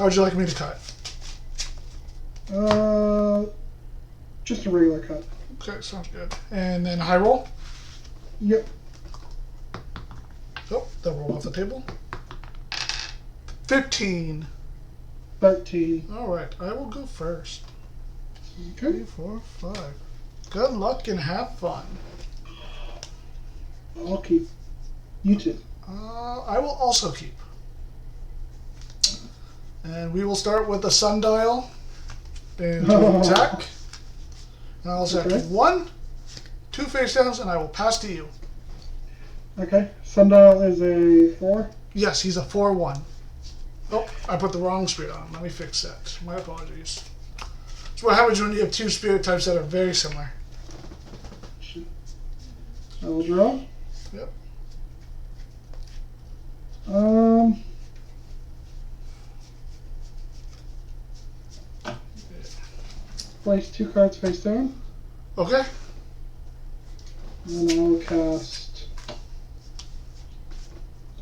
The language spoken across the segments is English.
How would you like me to cut? Just a regular cut. Okay, sounds good. And then high roll? Yep. Oh, they'll roll off the table. 15. 13. Alright, I will go first. Okay. 3, 4, 5. Good luck and have fun. I'll keep. You too. I will also keep. And we will start with the sundial into attack. And I'll attack 1, 2 face downs, and I will pass to you. Okay. Sundial is a 4. Yes, he's a 4-1. Oh, I put the wrong spirit on. Let me fix that. My apologies. So what happens when you have 2 spirit types that are very similar? I will draw. Yep. Place 2 cards face down. Okay. And then I'll cast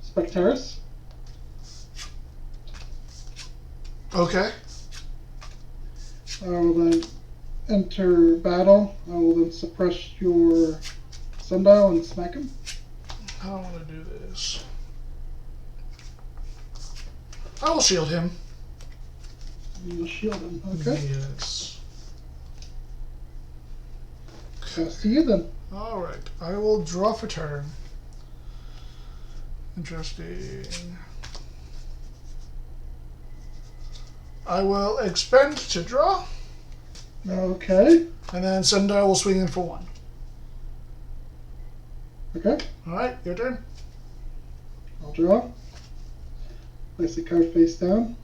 Spectaris. Okay. I will then enter battle. I will then suppress your sundial and smack him. I don't want to do this. I will shield him. You will shield him. Okay. Yes. Pass to you then. Alright. I will draw for turn. Interesting. I will expend to draw. Okay. And then sundial will swing in for 1. Okay. Alright, your turn. I'll draw. Place the card face down.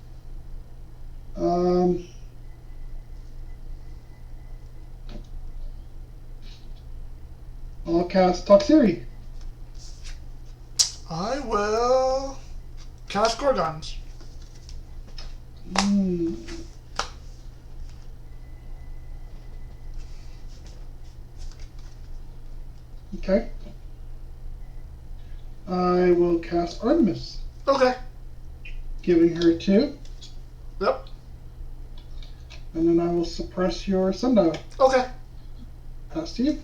I'll cast Toxiri. I will cast Gorgons. Okay. I will cast Artemis, Okay. giving her 2. Yep. And then I will suppress your sundial. Okay. Pass to you.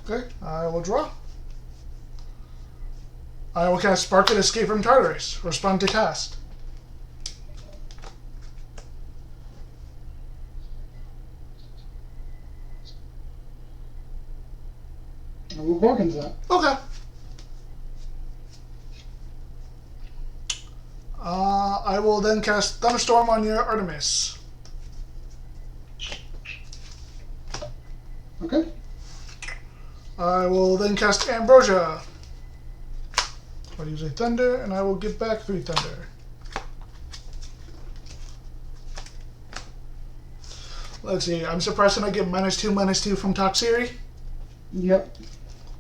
Okay. I will draw. I will cast Spark and Escape from Tartarus. Respond to cast. I will Gorgon's that. Okay. I will then cast Thunderstorm on your Artemis. Okay. I will then cast Ambrosia. I'll use a Thunder, and I will give back 3 Thunder. Let's see, I'm suppressing, I get -2/-2 from Toxiri. Yep.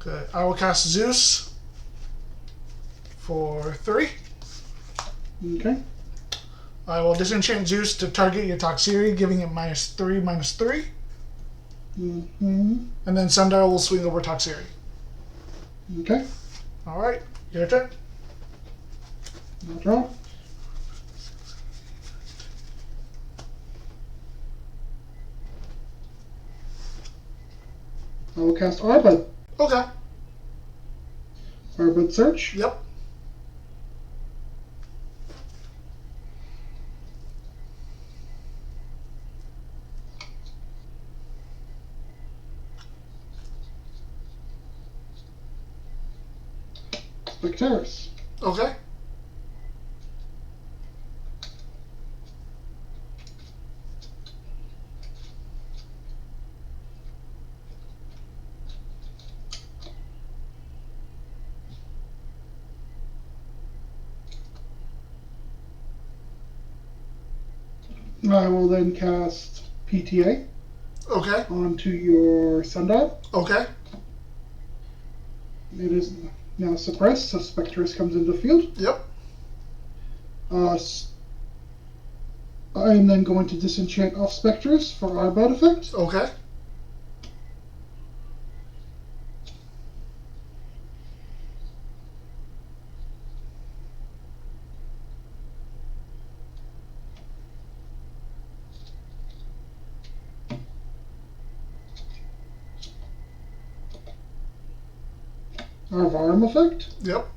Okay, I will cast Zeus for 3. Okay. I will disenchant Zeus to target your Toxiri, giving it -3/-3. Mm-hmm. And then Sundial will swing over Toxiri. Okay. Alright, your turn. I'll draw. I will cast Arbud. Okay. Arbud Search. Yep. Spectaris. Okay. I will then cast PTA Okay. onto your sundial. Okay. It is now suppressed, so Spectaris comes into the field. Yep. I am then going to disenchant off Spectaris for Arbud effect. Okay. Arvarum effect. Yep.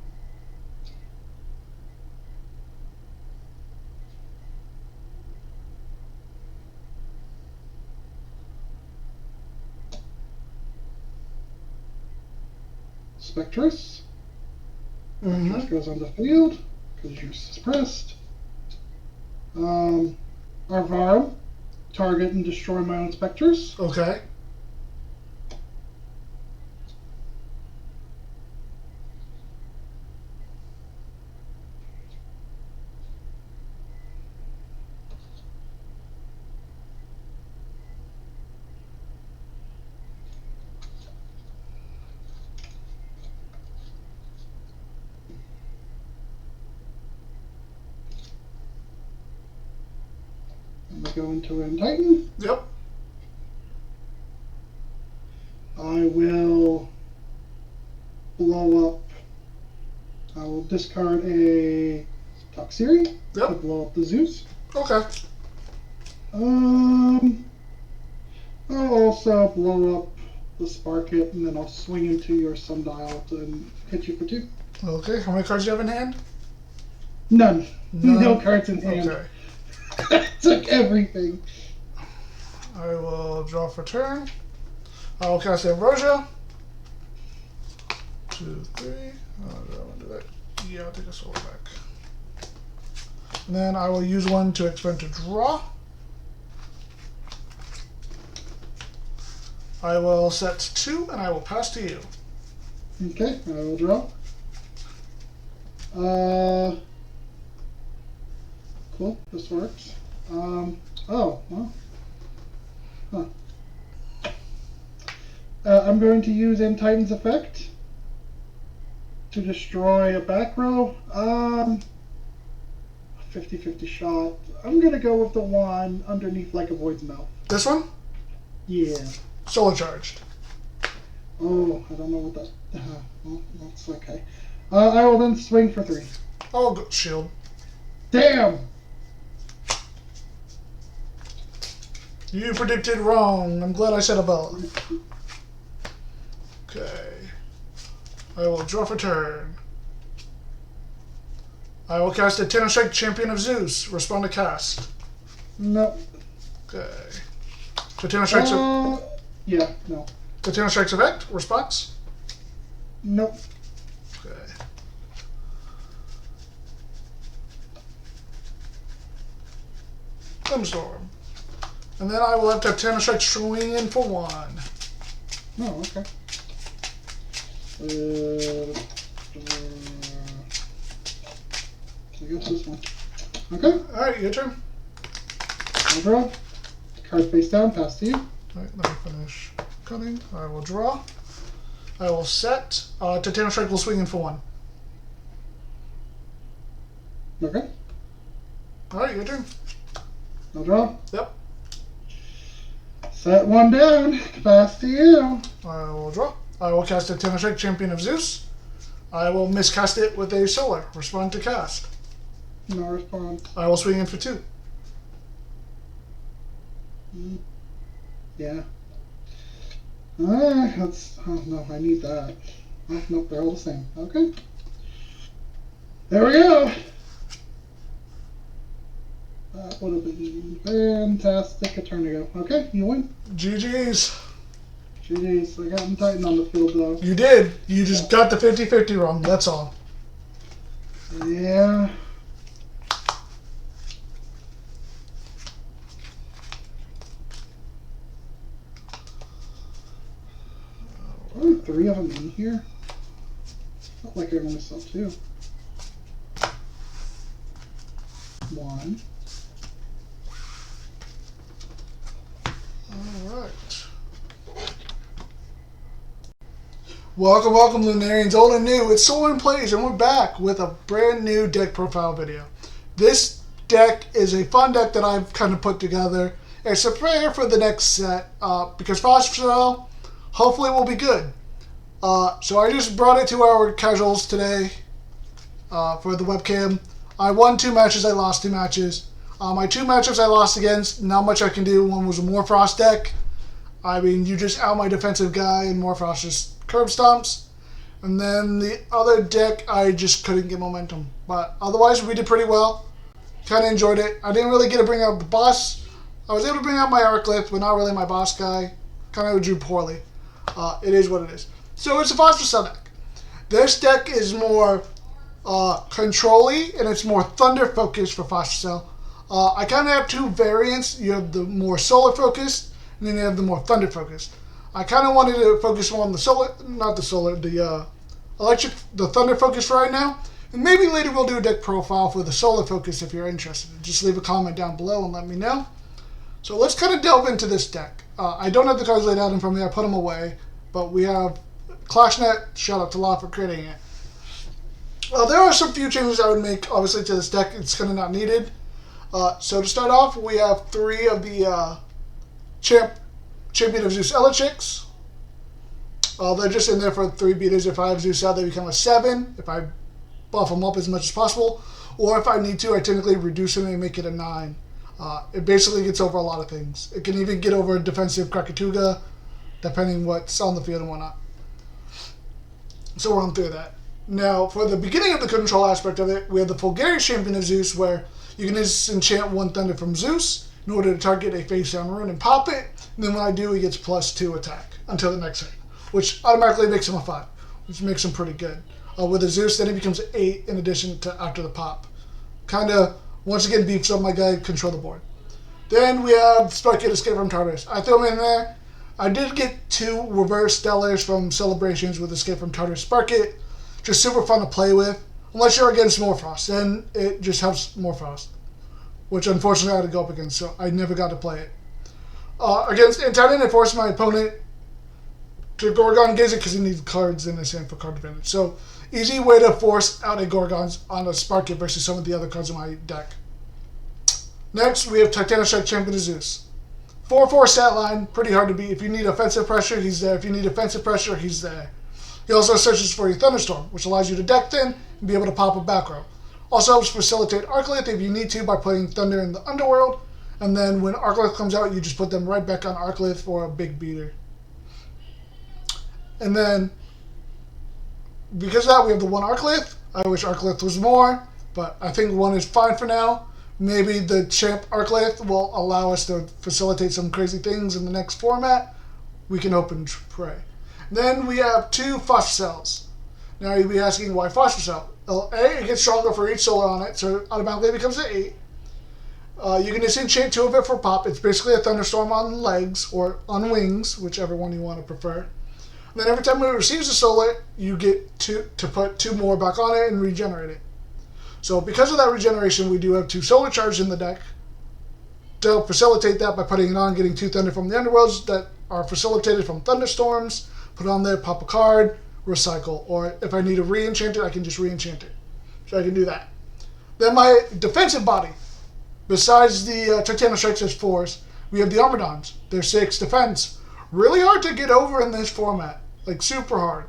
Spectress. Mm-hmm. Spectress goes on the field because you're suppressed. Arvarum. Target and destroy my own specters. Okay. I'm going to go into End Titan. Yep. I will blow up. I will discard a Toxiri to blow up the Zeus. Okay. I'll also blow up the Sparkit, and then I'll swing into your Sundial and hit you for 2. Okay. How many cards do you have in hand? None. None. No cards in hand. Okay. I took everything. I will draw for turn. I will cast Ambrosia. 2, 3. Oh, do I want to do that? Yeah, I'll take a soul back. And then I will use one to expend to draw. I will set 2, and I will pass to you. Okay, I will draw. Cool, this works. Oh, well. Huh. I'm going to use End Titan's effect to destroy a back row. 50-50 shot. I'm going to go with the one underneath like a Void's Mouth. This one? Yeah. Solar charged. Oh, I don't know what that... well, that's okay. I will then swing for 3. Oh, go shield. Damn! You predicted wrong. I'm glad I said Abella. Okay. I will draw for turn. I will cast a Tenor Strike, Champion of Zeus. Respond to cast. Nope. Okay. So Tenor Strike's yeah, no. the Tenor Strike's effect? Response? Nope. Okay. Thunderstorm. And then I will have to have Tenor Strike swing in for 1. Oh, okay. I guess this one. Okay. Alright, your turn. I'll draw. Card face down, pass to you. Alright, let me finish cutting. I will draw. I will set. To Tenor Strike will swing in for 1. Okay. Alright, your turn. I'll draw. Yep. Set 1 down, pass to you. I will draw. I will cast a Tenor Strike, Champion of Zeus. I will miscast it with a Solar. Respond to cast. No response. I will swing in for 2. Yeah. That's... Oh, no, I need that. Oh, nope, they're all the same. Okay. There we go. That would have been fantastic a turn ago. Okay, you win. GG's. GG's. I got him Titan on the field, though. You did. You just got the 50-50 wrong. That's all. Yeah. Only 3 of them in here. Felt like I only saw 2. 1. Alright. Welcome, Lunarians, old and new. It's SorenPlays, and we're back with a brand new deck profile video. This deck is a fun deck that I've kind of put together. It's a prayer for the next set, because Phosvocell hopefully will be good. So I just brought it to our casuals today for the webcam. I won 2 matches, I lost 2 matches. My 2 matchups I lost against, not much I can do. One was a Morfrost deck. I mean, you just out my defensive guy, and Morfrost just curb stomps. And then the other deck, I just couldn't get momentum. But otherwise, we did pretty well. Kind of enjoyed it. I didn't really get to bring out the boss. I was able to bring out my Arclith, but not really my boss guy. Kind of drew poorly. It is what it is. So it's a Phosvocell deck. This deck is more control-y, and it's more thunder focused for Phosvocell. I kind of have two variants. You have the more solar focused, and then you have the more thunder focused. I kind of wanted to focus more on the solar, not the solar, the electric, the thunder focus for right now. And maybe later we'll do a deck profile for the solar focus if you're interested. Just leave a comment down below and let me know. So let's kind of delve into this deck. I don't have the cards laid out in front of me. I put them away. But we have ClashNet. Shout out to Law for creating it. There are some few changes I would make, obviously, to this deck. It's kind of not needed. So to start off, we have 3 of the Champion of Zeus Elestrals. They're just in there for 3 beaters. If I have Zeus out, they become a 7. If I buff them up as much as possible. Or if I need to, I technically reduce them and make it a 9. It basically gets over a lot of things. It can even get over defensive Krakatuga, depending what's on the field and whatnot. So we're on through that. Now, for the beginning of the control aspect of it, we have the Fulgarius Champion of Zeus, where you can just enchant 1 Thunder from Zeus in order to target a face-down rune and pop it. And then when I do, he gets +2 attack until the next turn, which automatically makes him a 5, which makes him pretty good. With a Zeus, then he becomes 8 in addition to after the pop. Kind of, once again, beefs up my guy, control the board. Then we have Sparkit Escape from Tartarus. I threw him in there. I did get 2 reverse Stellars from Celebrations with Escape from Tartarus Sparkit. Just super fun to play with. Unless you're against Morphrost, then it just helps Morphrost. Which unfortunately I had to go up against, so I never got to play it. Against Antitan, it forced my opponent to Gorgon Gaze it because he needs cards in his hand for card advantage. So, easy way to force out a Gorgons on a Sparkit versus some of the other cards in my deck. Next, we have Titanostrike Champion of Zeus. 4/4 stat line, pretty hard to beat. If you need offensive pressure, he's there. If you need defensive pressure, he's there. He also searches for your Thunderstorm, which allows you to deck thin and be able to pop a back row. Also helps facilitate Arclith if you need to by putting Thunder in the Underworld. And then when Arclith comes out, you just put them right back on Arclith for a big beater. And then, because of that, we have the 1 Arclith. I wish Arclith was more, but I think 1 is fine for now. Maybe the Champ Arclith will allow us to facilitate some crazy things in the next format. We can hope and pray. Then we have 2 Phosphocells. Now you'll be asking why Phosvocell? Well, A, it gets stronger for each solar on it, so it automatically becomes an 8. You can just enchant 2 of it for pop. It's basically a Thunderstorm on legs, or on wings, whichever one you want to prefer. And then every time it receives a solar, you get to put 2 more back on it and regenerate it. So because of that regeneration, we do have 2 solar charges in the deck. To facilitate that by putting it on, getting 2 Thunder from the Underworlds that are facilitated from Thunderstorms, put it on there, pop a card, recycle. Or if I need to re-enchant it, I can just re-enchant it. So I can do that. Then my defensive body. Besides the Titanostrikes as 4s, we have the Armadons. They're 6 defense. Really hard to get over in this format. Like, super hard.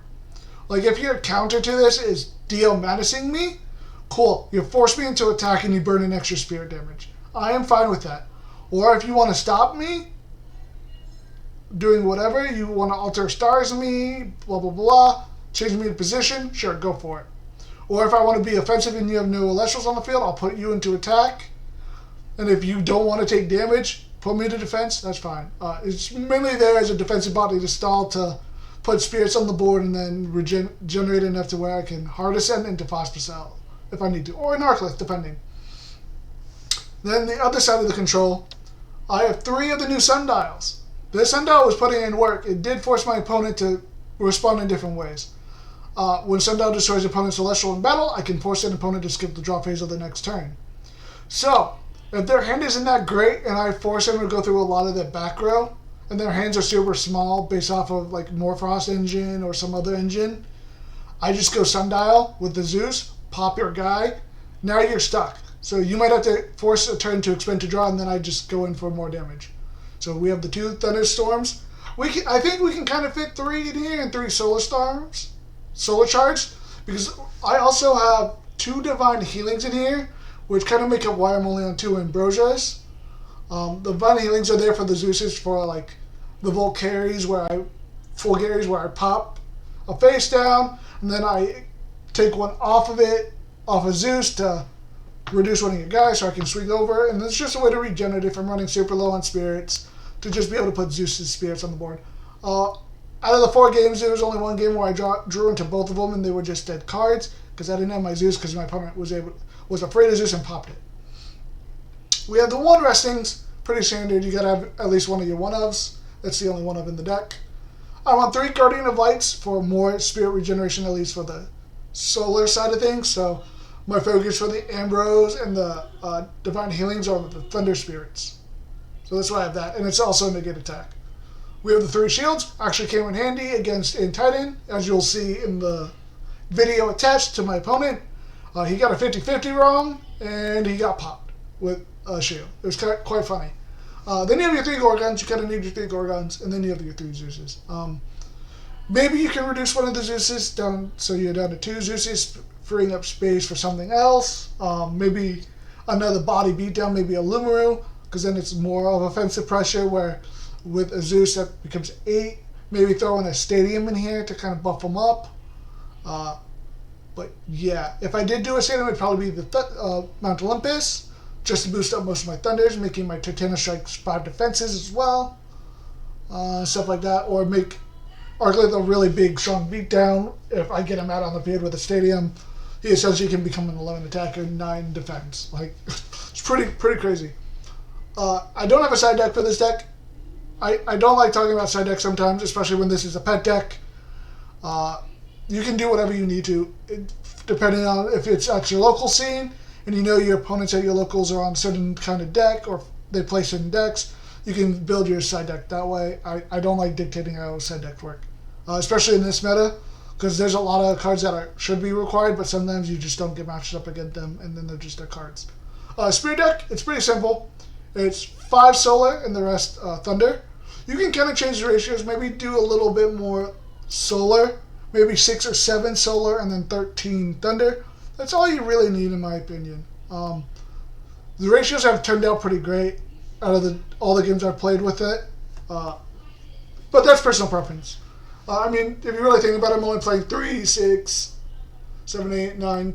Like, if your counter to this is DL menacing me, cool. You force me into attack and you burn an extra spirit damage. I am fine with that. Or if you want to stop me doing whatever, you want to alter stars me, blah, blah, blah, change me to position, sure, go for it. Or if I want to be offensive and you have no Elestrals on the field, I'll put you into attack. And if you don't want to take damage, put me to defense, that's fine. It's mainly there as a defensive body to stall to put spirits on the board and then regenerate enough to where I can hard ascend into Phosvocell if I need to, or an Arclith, depending. Then the other side of the control, I have 3 of the new sundials. This sundial was putting in work. It did force my opponent to respond in different ways. When sundial destroys opponent's celestial in battle, I can force an opponent to skip the draw phase of the next turn. So, if their hand isn't that great and I force them to go through a lot of their back row, and their hands are super small based off of like Morphrost engine or some other engine, I just go sundial with the Zeus, pop your guy, now you're stuck. So you might have to force a turn to expend to draw, and then I just go in for more damage. So we have the 2 Thunderstorms. I think we can kind of fit 3 in here and 3 Solar Storms, Solar Charge, because I also have 2 Divine Healings in here, which kind of make it why I'm only on 2 Ambrosias. The Divine Healings are there for the Zeuses for like the Fulgarius where I pop. a face down, and then I take one off of it, off of Zeus to reduce one of your guys so I can swing over. And it's just a way to regenerate if I'm running super low on spirits, to just be able to put Zeus's spirits on the board. Out of the 4 games, there was only one game where I drew into both of them, and they were just dead cards because I didn't have my Zeus because my opponent was afraid of Zeus and popped it. We have the 1 restings, pretty standard. You gotta have at least one of your 1-ofs. That's the only 1-of in the deck. I want 3 Guardian of Lights for more spirit regeneration, at least for the solar side of things. So my focus for the Ambrose and the Divine Healings are the Thunder Spirits. So that's why I have that, and it's also a negate attack. We have the 3 shields, actually came in handy against in Titan, as you'll see in the video attached to my opponent. He got a 50-50 wrong, and he got popped with a shield. It was quite funny. Then you have your 3 Gorgons, you kind of need your 3 Gorgons, and then you have your 3 Zeuses. Maybe you can reduce one of the Zeuses down, so you're down to 2 Zeuses, freeing up space for something else. Maybe another body beatdown, maybe a Lumaru, because then it's more of offensive pressure, where with a Zeus that becomes 8. Maybe throw in a Stadium in here to kind of buff them up. But yeah, if I did do a Stadium, it would probably be the Mount Olympus, just to boost up most of my Thunders, making my Titanic Strikes 5 defenses as well. Stuff like that. Or make Arclight a really big, strong beatdown. If I get him out on the field with a Stadium, he essentially can become an 11 attacker, 9 defense. Like, it's pretty crazy. I don't have a side deck for this deck. I don't like talking about side decks sometimes, especially when this is a pet deck. You can do whatever you need to, depending on if it's at your local scene, and you know your opponents at your locals are on a certain kind of deck, or they play certain decks. You can build your side deck that way. I don't like dictating how side deck work, especially in this meta, because there's a lot of cards that should be required, but sometimes you just don't get matched up against them, and then they're just their cards. Spirit deck, it's pretty simple. It's 5 solar and the rest thunder. You can kind of change the ratios, maybe do a little bit more solar, maybe 6 or 7 solar and then 13 thunder. That's all you really need, in my opinion. The ratios have turned out pretty great out of all the games I've played with it, but that's personal preference. I mean, if you really think about it, I'm only playing 3, 6, 7, 8, 9,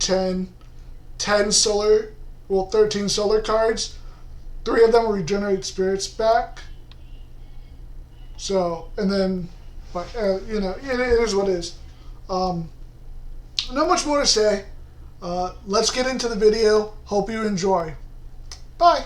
10 solar, 13 solar cards. 3 of them will regenerate spirits back. So, and then, but you know, it is what it is. Not much more to say. Let's get into the video. Hope you enjoy. Bye.